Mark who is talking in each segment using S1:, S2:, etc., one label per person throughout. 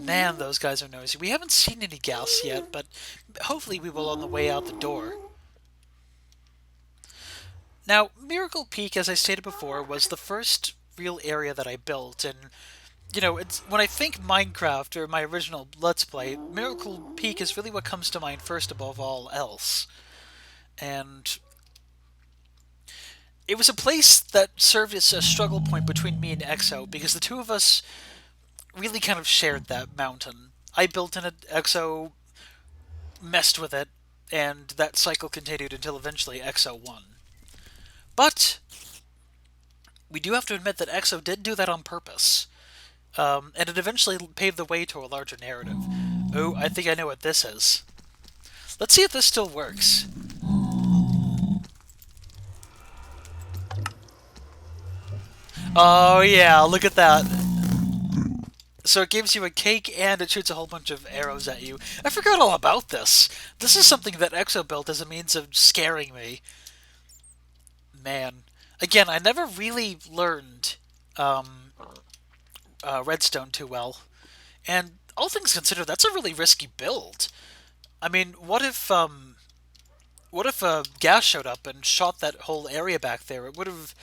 S1: Man, those guys are noisy. We haven't seen any gas yet, but hopefully we will on the way out the door. Now, Miracle Peak, as I stated before, was the first real area that I built, and it's when I think Minecraft or my original Let's Play, Miracle Peak is really what comes to mind first above all else. And it was a place that served as a struggle point between me and EXO, because the two of us really kind of shared that mountain. I built in it, EXO messed with it, and that cycle continued until eventually EXO won. But we do have to admit that EXO did do that on purpose. And it eventually paved the way to a larger narrative. Oh, I think I know what this is. Let's see if this still works. Oh yeah, look at that. So it gives you a cake and it shoots a whole bunch of arrows at you. I forgot all about this. This is something that EXO built as a means of scaring me. Man. Again, I never really learned Redstone too well. And all things considered, that's a really risky build. I mean, what if gas showed up and shot that whole area back there? It would have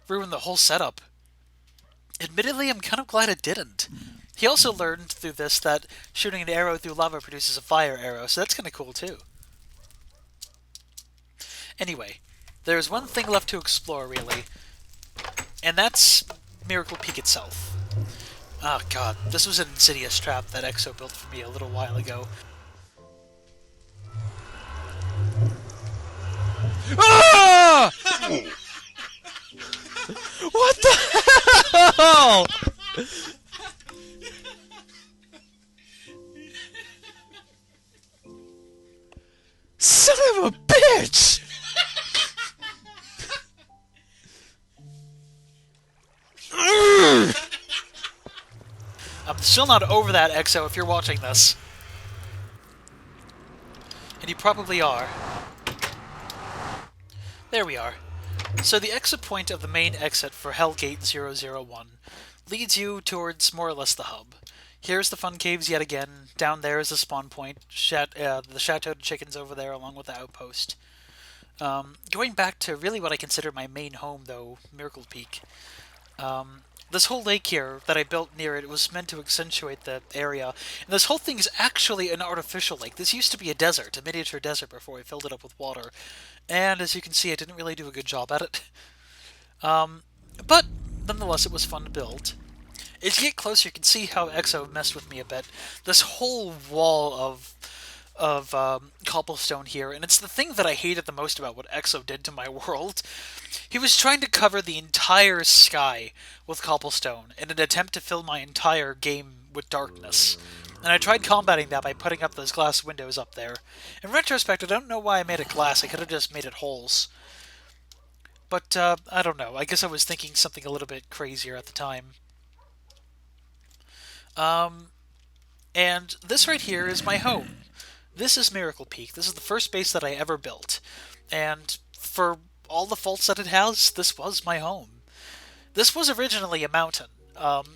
S1: ruined the whole setup. Admittedly, I'm kind of glad it didn't. He also learned through this that shooting an arrow through lava produces a fire arrow, so that's kind of cool too. Anyway, there's one thing left to explore, really, and that's Miracle Peak itself. Oh god, this was an insidious trap that EXO built for me a little while ago.
S2: Ah! What the hell? Son of a bitch!
S1: I'm still not over that, EXO, if you're watching this. And you probably are. There we are. So the exit point of the main exit for Hellgate 001 leads you towards more or less the hub. Here's the fun caves yet again. Down there is the spawn point. The Chateau de Chickens over there along with the outpost. Going back to really what I consider my main home, though, Miracle Peak. This whole lake here that I built near it was meant to accentuate the area. And this whole thing is actually an artificial lake. This used to be a desert, a miniature desert, before we filled it up with water. And as you can see, I didn't really do a good job at it. But nonetheless, it was fun to build. As you get closer, you can see how EXO messed with me a bit. This whole wall of cobblestone here, and it's the thing that I hated the most about what EXO did to my world. He was trying to cover the entire sky with cobblestone in an attempt to fill my entire game with darkness. And I tried combating that by putting up those glass windows up there. In retrospect, I don't know why I made it glass. I could have just made it holes. But, I don't know. I guess I was thinking something a little bit crazier at the time. And this right here is my home. This is Miracle Peak. This is the first base that I ever built. And for all the faults that it has, this was my home. This was originally a mountain.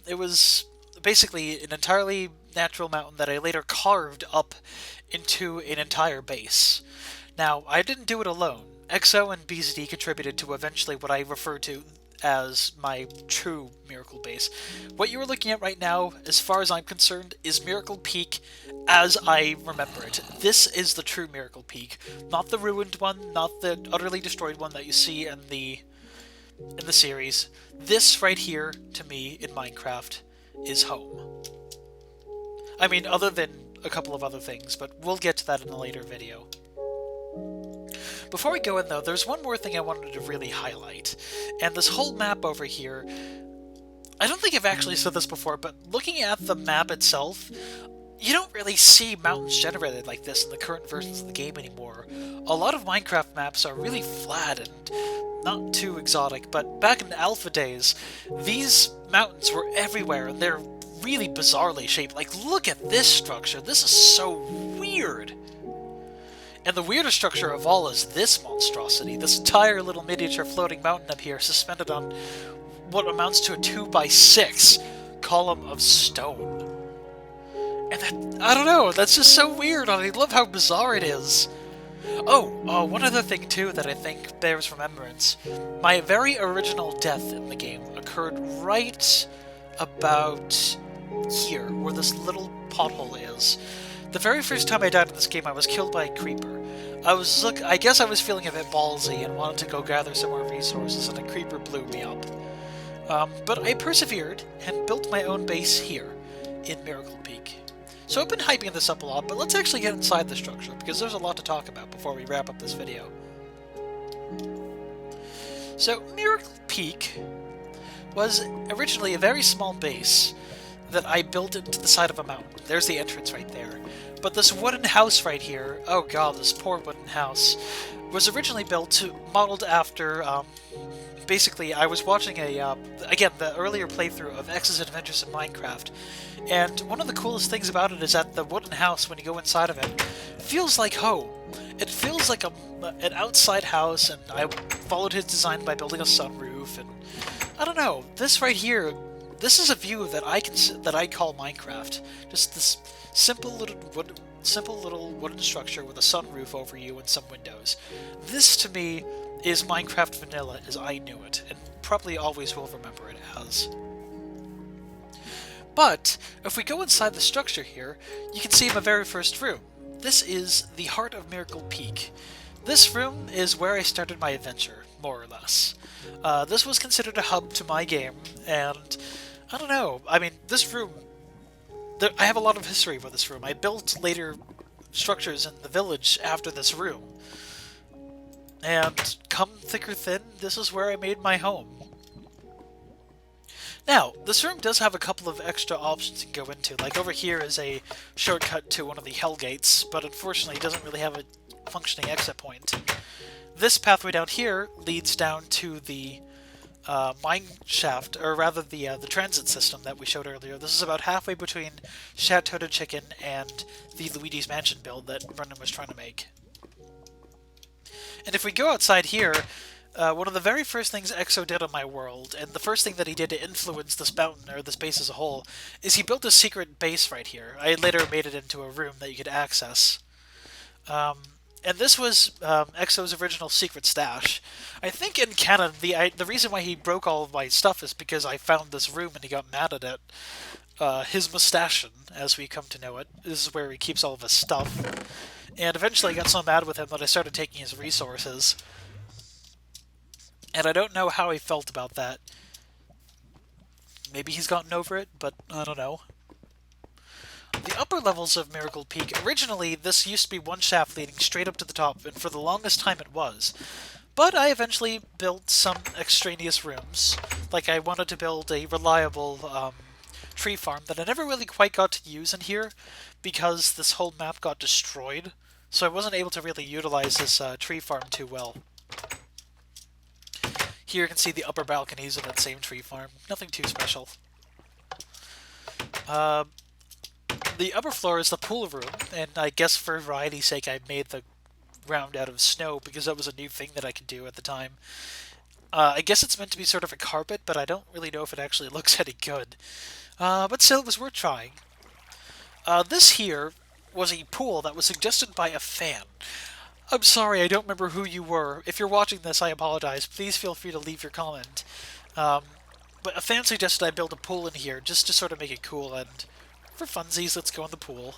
S1: It was basically an entirely natural mountain that I later carved up into an entire base. Now, I didn't do it alone. EXO and BZD contributed to eventually what I refer to as my true Miracle Base. What you are looking at right now, as far as I'm concerned, is Miracle Peak as I remember it. This is the true Miracle Peak, not the ruined one, not the utterly destroyed one that you see in the series. This right here, to me, in Minecraft, is home. I mean, other than a couple of other things, but we'll get to that in a later video. Before we go in, though, there's one more thing I wanted to really highlight. And this whole map over here, I don't think I've actually said this before, but looking at the map itself, you don't really see mountains generated like this in the current versions of the game anymore. A lot of Minecraft maps are really flat and not too exotic, but back in the alpha days, these mountains were everywhere, and they're really bizarrely shaped. Like, look at this structure. This is so weird. And the weirdest structure of all is this monstrosity. This entire little miniature floating mountain up here, suspended on what amounts to a 2x6 column of stone. And that, I don't know, that's just so weird. I love how bizarre it is. Oh, one other thing too that I think bears remembrance. My very original death in the game occurred right about here, where this little pothole is. The very first time I died in this game, I was killed by a creeper. I guess I was feeling a bit ballsy and wanted to go gather some more resources, and a creeper blew me up. But I persevered and built my own base here in Miracle Peak. So I've been hyping this up a lot, but let's actually get inside the structure, because there's a lot to talk about before we wrap up this video. So Miracle Peak was originally a very small base that I built into the side of a mountain. There's the entrance right there. But this wooden house right here, oh god, this poor wooden house, was originally modeled after, basically, I was watching again, the earlier playthrough of X's Adventures in Minecraft, and one of the coolest things about it is that the wooden house, when you go inside of it, feels like home. It feels like an outside house, and I followed his design by building a sunroof, and I don't know, this right here, this is a view that I call Minecraft. Just this simple little wooden structure with a sunroof over you and some windows. This to me is Minecraft vanilla as I knew it, and probably always will remember it as. But if we go inside the structure here, you can see my very first room. This is the heart of Miracle Peak. This room is where I started my adventure, more or less. This was considered a hub to my game, and I don't know, I mean, this room, I have a lot of history with this room. I built later structures in the village after this room. And come thick or thin, this is where I made my home. Now, this room does have a couple of extra options you can go into. Like over here is a shortcut to one of the hell gates, but unfortunately it doesn't really have a functioning exit point. This pathway down here leads down to the mine shaft, or rather the transit system that we showed earlier. This is about halfway between Chateau de Chicken and the Luigi's Mansion build that Brendan was trying to make. And if we go outside here, one of the very first things Exo did on my world, and the first thing that he did to influence this mountain, or this base as a whole, is he built a secret base right here. I later made it into a room that you could access. And this was Exo's original secret stash. I think in canon, the reason why he broke all of my stuff is because I found this room and he got mad at it. His mustache, as we come to know it, is where he keeps all of his stuff. And eventually I got so mad with him that I started taking his resources. And I don't know how he felt about that. Maybe he's gotten over it, but I don't know. The upper levels of Miracle Peak, originally this used to be one shaft leading straight up to the top, and for the longest time it was. But I eventually built some extraneous rooms. Like I wanted to build a reliable tree farm that I never really quite got to use in here, because this whole map got destroyed. So I wasn't able to really utilize this tree farm too well. Here you can see the upper balconies of that same tree farm. Nothing too special. The upper floor is the pool room, and I guess for variety's sake I made the ground out of snow because that was a new thing that I could do at the time. I guess it's meant to be sort of a carpet, but I don't really know if it actually looks any good. But still, it was worth trying. This here was a pool that was suggested by a fan. I'm sorry, I don't remember who you were. If you're watching this, I apologize. Please feel free to leave your comment. But a fan suggested I build a pool in here just to sort of make it cool, and for funsies, let's go in the pool.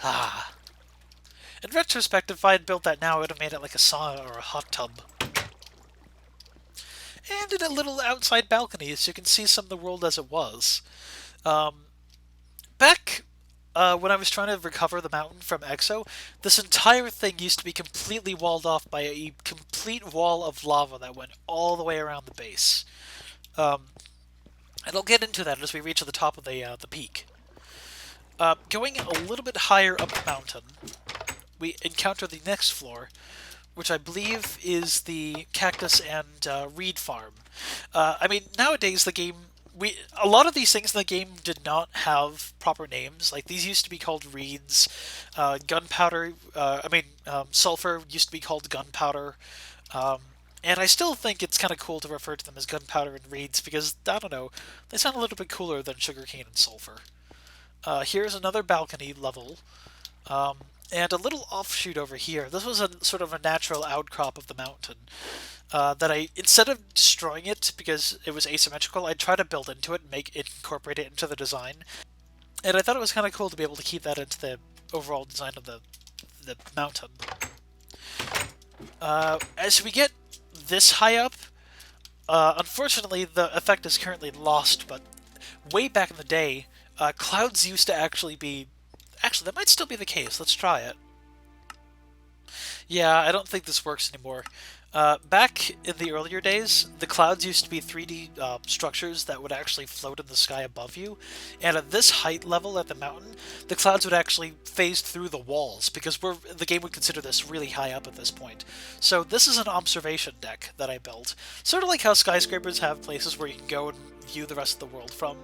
S1: Ah. In retrospective, if I had built that now, I would have made it like a sauna or a hot tub. And in a little outside balcony, so you can see some of the world as it was. Back when I was trying to recover the mountain from Exo, this entire thing used to be completely walled off by a complete wall of lava that went all the way around the base. And I'll get into that as we reach the top of the peak. Going a little bit higher up the mountain, we encounter the next floor, which I believe is the cactus and reed farm. I mean, nowadays the game, a lot of these things in the game did not have proper names. Like these used to be called reeds, gunpowder. Sulfur used to be called gunpowder. And I still think it's kind of cool to refer to them as gunpowder and reeds because, I don't know, they sound a little bit cooler than sugarcane and sulfur. Here's another balcony level, um, and a little offshoot over here. This was a sort of a natural outcrop of the mountain that I, instead of destroying it because it was asymmetrical, I tried to build into it and make it incorporate it into the design. And I thought it was kind of cool to be able to keep that into the overall design of the mountain. As we get this high up, unfortunately the effect is currently lost, but way back in the day, clouds used to actually be... Actually, that might still be the case. Let's try it. Yeah, I don't think this works anymore. Back in the earlier days, the clouds used to be 3D structures that would actually float in the sky above you, and at this height level at the mountain, the clouds would actually phase through the walls, because the game would consider this really high up at this point. So this is an observation deck that I built, sort of like how skyscrapers have places where you can go and view the rest of the world from.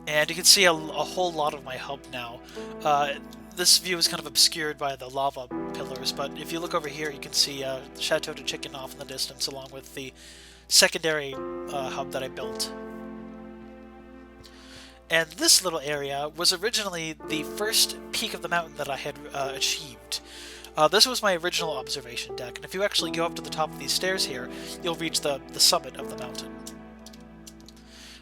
S1: And you can see a whole lot of my hub now. This view is kind of obscured by the lava pillars, but if you look over here, you can see Chateau de Chicken off in the distance, along with the secondary hub that I built. And this little area was originally the first peak of the mountain that I had achieved. This was my original observation deck, and if you actually go up to the top of these stairs here, you'll reach the summit of the mountain.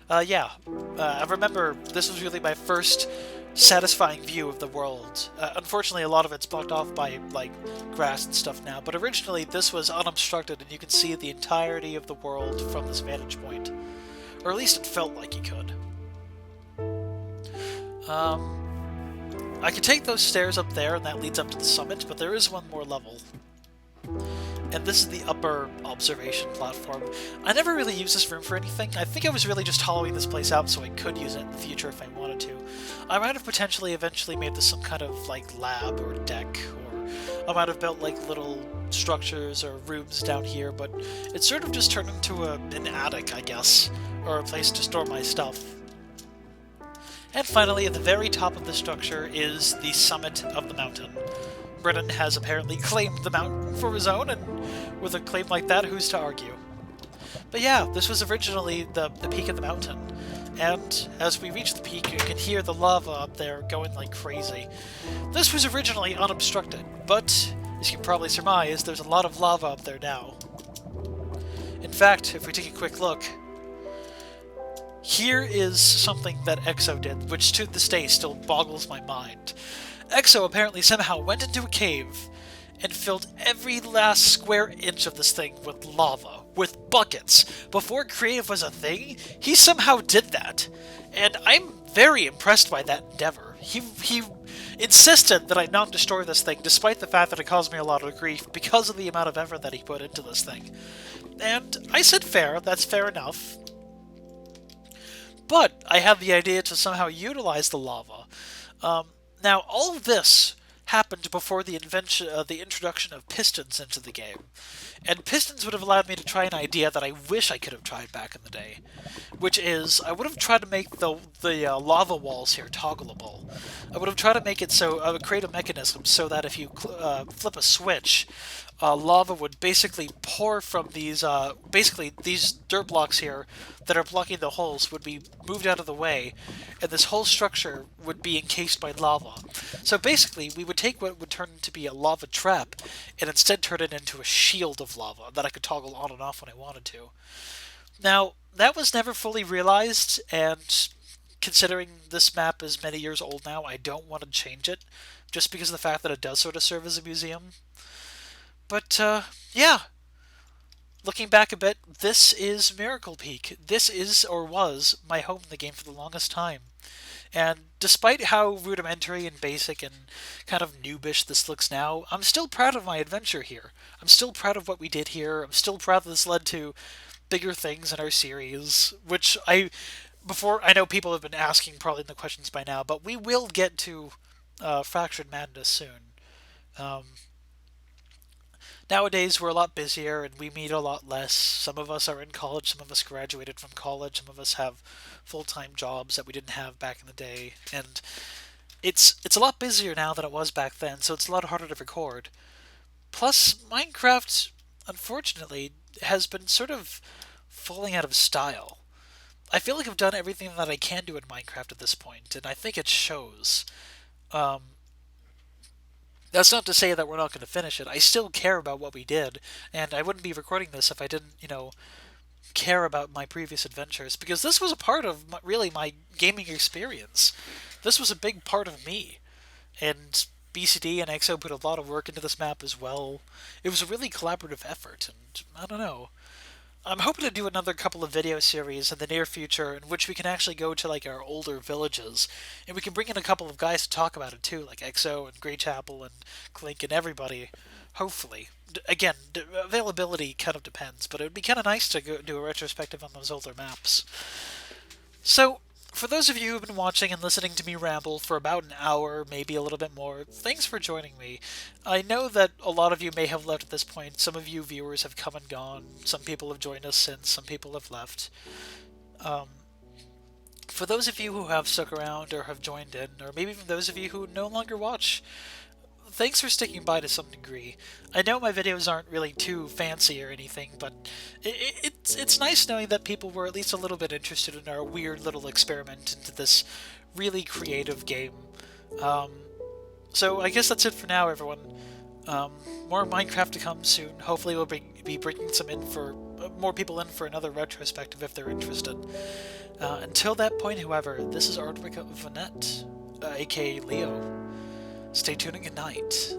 S1: I remember this was really my first satisfying view of the world. Unfortunately, a lot of it's blocked off by, like, grass and stuff now, but originally this was unobstructed and you could see the entirety of the world from this vantage point. Or at least it felt like you could. I could take those stairs up there and that leads up to the summit, but there is one more level. And this is the upper observation platform. I never really used this room for anything. I think I was really just hollowing this place out so I could use it in the future if I wanted to. I might have potentially eventually made this some kind of, like, lab or deck, or I might have built, like, little structures or rooms down here, but it sort of just turned into an attic, I guess, or a place to store my stuff. And finally, at the very top of the structure is the summit of the mountain. Britain has apparently claimed the mountain for his own, and with a claim like that, who's to argue? But yeah, this was originally the peak of the mountain, and as we reach the peak, you can hear the lava up there going like crazy. This was originally unobstructed, but as you can probably surmise, there's a lot of lava up there now. In fact, if we take a quick look, here is something that EXO did, which to this day still boggles my mind. EXO apparently somehow went into a cave and filled every last square inch of this thing with lava, with buckets. Before creative was a thing, he somehow did that. And I'm very impressed by that endeavor. He insisted that I not destroy this thing, despite the fact that it caused me a lot of grief because of the amount of effort that he put into this thing. And I said fair, that's fair enough. But I had the idea to somehow utilize the lava. Now, all of this happened before the introduction of pistons into the game. And pistons would have allowed me to try an idea that I wish I could have tried back in the day, which is I would have tried to make the lava walls here toggleable. I would have tried to make it so I would create a mechanism so that if you flip a switch, lava would basically pour from these these dirt blocks here that are blocking the holes would be moved out of the way, and this whole structure would be encased by lava. So basically, we would take what would turn to be a lava trap and instead turn it into a shield of lava that I could toggle on and off when I wanted to. Now, that was never fully realized, and considering this map is many years old now, I don't want to change it, just because of the fact that it does sort of serve as a museum. But, yeah. Looking back a bit, this is Miracle Peak. This is, or was, my home in the game for the longest time. And despite how rudimentary and basic and kind of noobish this looks now, I'm still proud of my adventure here. I'm still proud of what we did here. I'm still proud that this led to bigger things in our series, which I know people have been asking probably in the questions by now, but we will get to Fractured Madness soon. Nowadays, we're a lot busier and we meet a lot less. Some of us are in college, some of us graduated from college, some of us have full-time jobs that we didn't have back in the day. And it's a lot busier now than it was back then, so it's a lot harder to record. Plus, Minecraft, unfortunately, has been sort of falling out of style. I feel like I've done everything that I can do in Minecraft at this point, and I think it shows. Um, that's not to say that we're not going to finish it. I still care about what we did, and I wouldn't be recording this if I didn't, care about my previous adventures, because this was a part of really my gaming experience. This was a big part of me, and BCD and EXO put a lot of work into this map as well. It was a really collaborative effort, and I don't know. I'm hoping to do another couple of video series in the near future in which we can actually go to like our older villages, and we can bring in a couple of guys to talk about it too, like EXO and Grey Chapel and Clink and everybody. Hopefully, again, availability kind of depends, but it would be kind of nice to go do a retrospective on those older maps. So, for those of you who've been watching and listening to me ramble for about an hour, maybe a little bit more, thanks for joining me. I know that a lot of you may have left at this point. Some of you viewers have come and gone. Some people have joined us since. Some people have left. Um, for those of you who have stuck around or have joined in, or maybe even those of you who no longer watch, thanks for sticking by to some degree. I know my videos aren't really too fancy or anything, but it's nice knowing that people were at least a little bit interested in our weird little experiment into this really creative game. Um, so I guess that's it for now, everyone. Um, More Minecraft to come soon. Hopefully, we'll be bringing some in for more people in for another retrospective if they're interested. Until that point, however, this is Ardwick of Vanette, aka Leo. Stay tuned and good night.